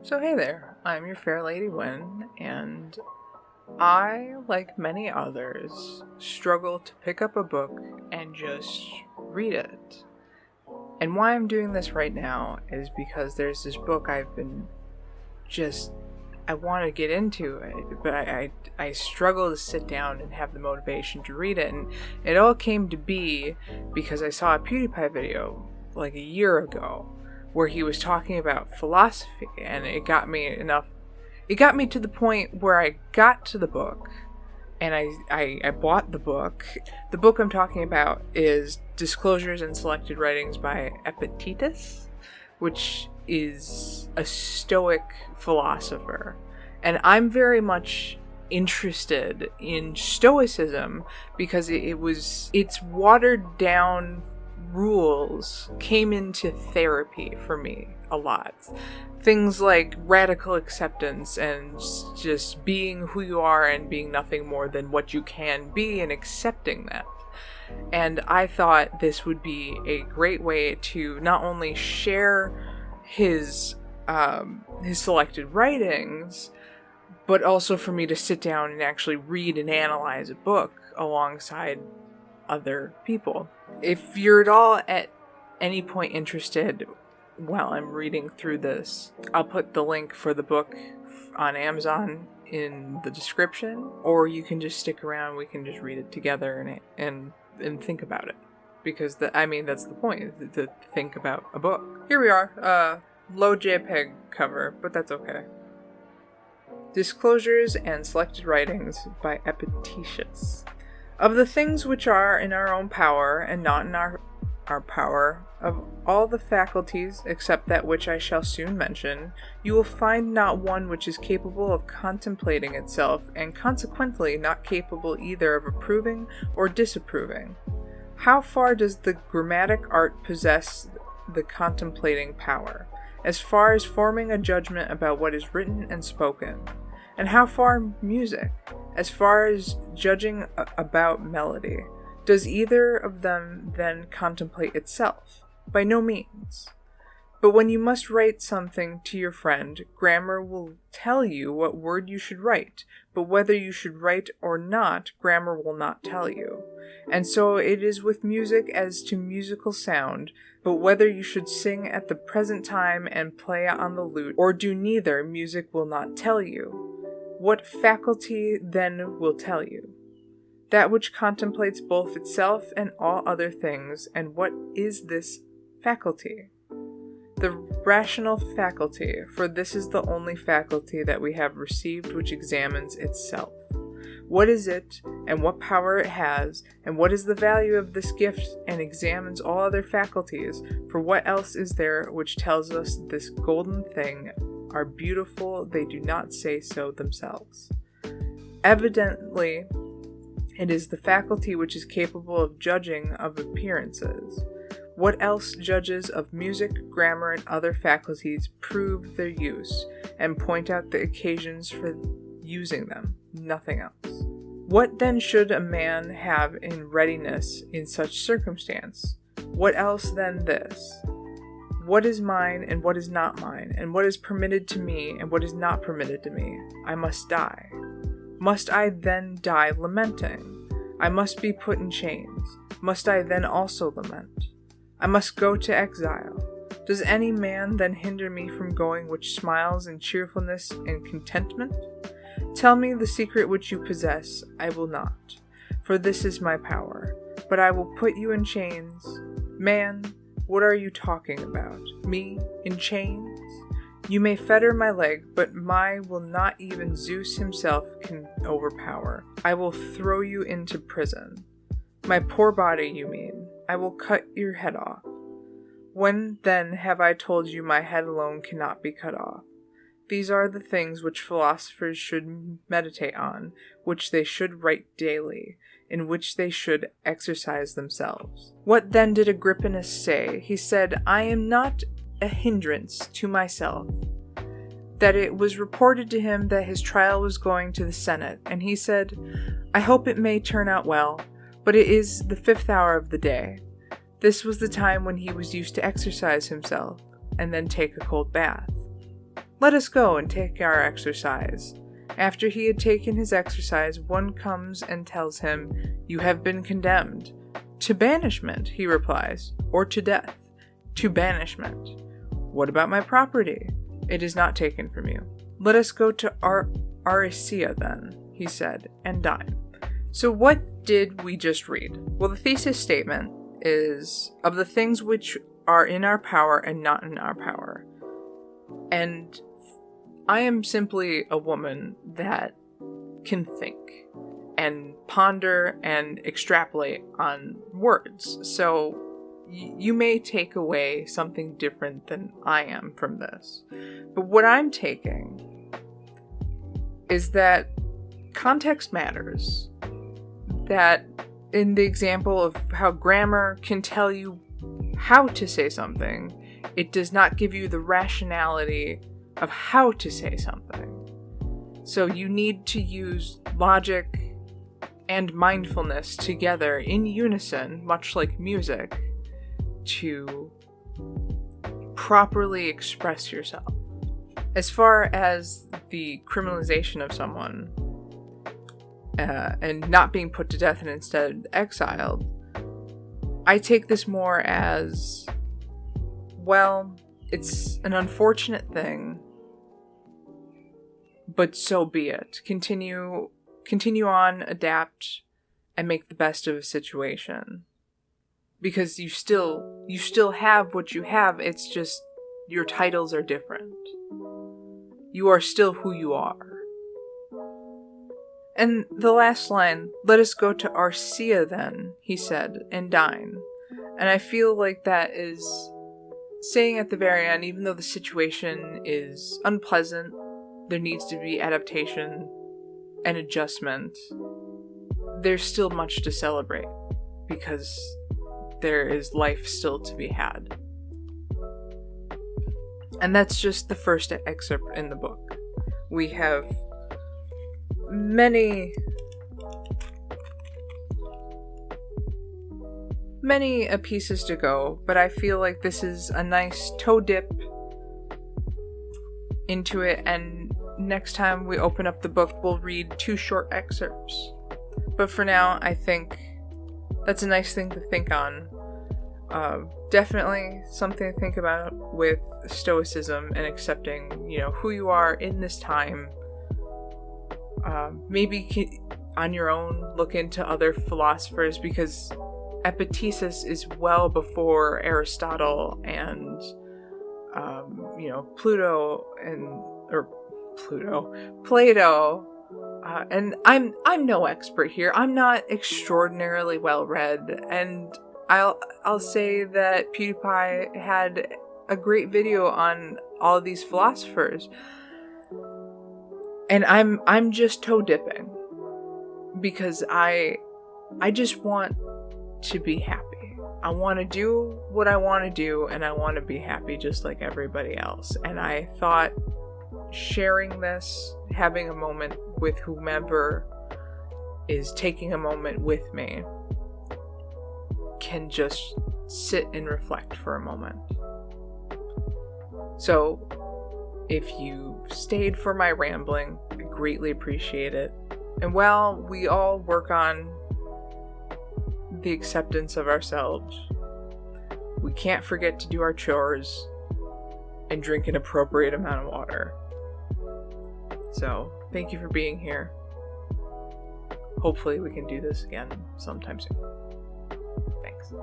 So hey there, I'm your fair lady Wynn, and I, like many others, struggle to pick up a book and just read it. And why I'm doing this right now is because there's this book I want to get into it, but I struggle to sit down and have the motivation to read it, and it all came to be because I saw a PewDiePie video like a year ago where he was talking about philosophy, and it got me to the point where I got to the book, and I bought the book. The book I'm talking about is Disclosures and Selected Writings by Epictetus, which is a Stoic philosopher. And I'm very much interested in Stoicism because its watered down rules came into therapy for me a lot. Things like radical acceptance and just being who you are and being nothing more than what you can be and accepting that. And I thought this would be a great way to not only share his selected writings, but also for me to sit down and actually read and analyze a book alongside other people. If you're at all at any point interested while I'm reading through this, I'll put the link for the book on Amazon in the description, or you can just stick around. We can just read it together and think about it, because that's the point, to think about a book. Here we are, low JPEG cover, but that's okay. Disclosures and Selected Writings by Epictetus. Of the things which are in our own power and not in our power, of all the faculties, except that which I shall soon mention, you will find not one which is capable of contemplating itself, and consequently not capable either of approving or disapproving. How far does the grammatic art possess the contemplating power? As far as forming a judgment about what is written and spoken. And how far music? As far as judging about melody. Does either of them then contemplate itself? By no means. But when you must write something to your friend, grammar will tell you what word you should write, but whether you should write or not, grammar will not tell you. And so it is with music as to musical sound, but whether you should sing at the present time and play on the lute, or do neither, music will not tell you. What faculty then will tell you? That which contemplates both itself and all other things, and what is this faculty? The rational faculty, for this is the only faculty that we have received which examines itself. What is it, and what power it has, and what is the value of this gift, and examines all other faculties, for what else is there which tells us this golden thing are beautiful, they do not say so themselves. Evidently, it is the faculty which is capable of judging of appearances. What else judges of music, grammar, and other faculties prove their use, and point out the occasions for using them? Nothing else. What then should a man have in readiness in such circumstance? What else than this? What is mine and what is not mine, and what is permitted to me and what is not permitted to me? I must die. Must I then die lamenting? I must be put in chains. Must I then also lament? I must go to exile. Does any man then hinder me from going which smiles in cheerfulness and contentment? Tell me the secret which you possess, I will not, for this is my power, but I will put you in chains. Man, what are you talking about? Me in chains? You may fetter my leg, but my will not even Zeus himself can overpower. I will throw you into prison. My poor body, you mean. I will cut your head off. When, then, have I told you my head alone cannot be cut off? These are the things which philosophers should meditate on, which they should write daily, in which they should exercise themselves. What then did Agrippinus say? He said, I am not a hindrance to myself. That it was reported to him that his trial was going to the Senate, and he said, I hope it may turn out well, but it is the 5th hour of the day. This was the time when he was used to exercise himself, and then take a cold bath. Let us go and take our exercise." After he had taken his exercise, one comes and tells him, "You have been condemned." "To banishment," he replies, "or to death." "To banishment." "What about my property?" "It is not taken from you." "Let us go to Aricia then," he said, "and dine." So what did we just read? Well, the thesis statement is, of the things which are in our power and not in our power. And I am simply a woman that can think and ponder and extrapolate on words. So you may take away something different than I am from this. But what I'm taking is that context matters. That in the example of how grammar can tell you how to say something, it does not give you the rationality of how to say something. So you need to use logic and mindfulness together in unison, much like music, to properly express yourself. As far as the criminalization of someone and not being put to death and instead exiled, I take this more as, well, it's an unfortunate thing, but so be it. Continue on, adapt, and make the best of a situation. Because you still have what you have, it's just your titles are different. You are still who you are. And the last line, "Let us go to Arcia then," he said, "and dine." And I feel like that is saying at the very end, even though the situation is unpleasant, there needs to be adaptation and adjustment, there's still much to celebrate, because there is life still to be had. And that's just the first excerpt in the book. We have many pieces to go, but I feel like this is a nice toe dip into it, and next time we open up the book, we'll read 2 short excerpts. But for now, I think that's a nice thing to think on. Definitely something to think about with Stoicism and accepting, who you are in this time. Maybe on your own, look into other philosophers, because epitesis is well before Aristotle and, Plato. And I'm no expert here. I'm not extraordinarily well read, and I'll say that PewDiePie had a great video on all of these philosophers, and I'm just toe dipping because I just want to be happy. I want to do what I want to do, and I want to be happy just like everybody else. And I thought sharing this, having a moment with whomever is taking a moment with me, can just sit and reflect for a moment. So, if you stayed for my rambling, I greatly appreciate it. And while we all work on the acceptance of ourselves, we can't forget to do our chores and drink an appropriate amount of water. So, thank you for being here. Hopefully we can do this again sometime soon. Thanks.